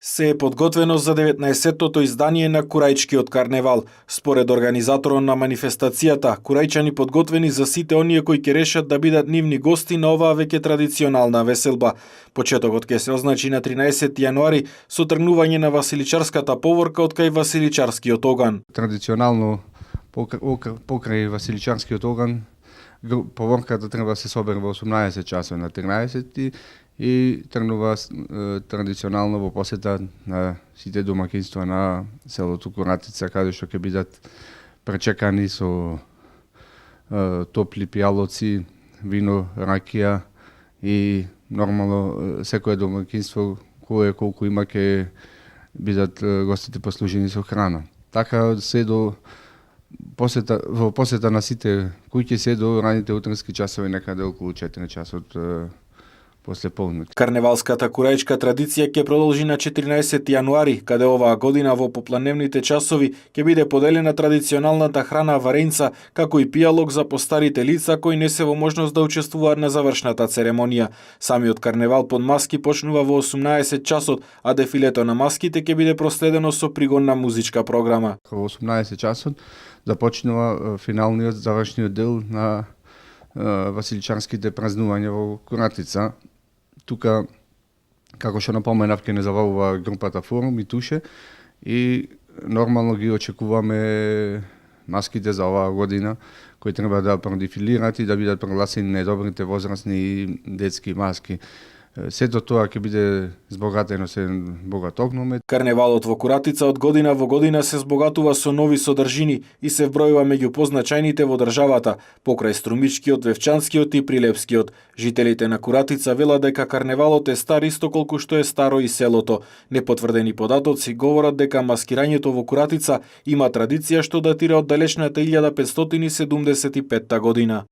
Се е подготвено за 19-тото издание на Курајчкиот карневал. Според организаторот на манифестацијата, курајчани подготвени за сите оние кои ќе решат да бидат нивни гости на оваа веќе традиционална веселба. Почетокот ќе се означи на 13 јануари со тргнување на Василичарската поворка од кај Василичарскиот оган. Традиционално покрај Василичарскиот оган поворката треба да се собере во 18 часот на 13 и тргнува традиционално во посета на сите домаќинства на селото Куратица, каде што ќе бидат пречекани со топли пијалоци, вино, ракија и нормално секое домаќинство кое колку има ќе бидат гостите послужени со храна. Така се до во посета на сите куќи се до раните утренски часови, некаде околу 4 часот после полнок. Карневалската курајчка традиција ќе продолжи на 14 јануари, каде оваа година во попланевните часови ќе биде поделена традиционалната храна варенца, како и пијалок за постарите лица кои не се во можност да учествуваат на завршната церемонија. Самиот карневал под маски почнува во 18 часот, а дефилето на маските ќе биде проследено со пригодна музичка програма. Во 18 часот започнува финалниот завршниот дел на Василичарските празнувања во Куратица. Тука, како што напоменав, ќе не забавува групата Форум и Туше и нормално ги очекуваме маските за оваа година, кои треба да продефилираат и да бидат прогласени најдобрите возрастни и детски маски. Сето тоа ќе биде збогатено се богат огномет. Карневалот во Куратица од година во година се збогатува со нови содржини и се вбројува меѓу позначајните во државата, покрај Струмичкиот, Вевчанскиот и Прилепскиот. Жителите на Куратица велат дека карневалот е стар исто колку што е старо и селото. Непотврдени податоци говорат дека маскирањето во Куратица има традиција што датира од далечната 1575 година.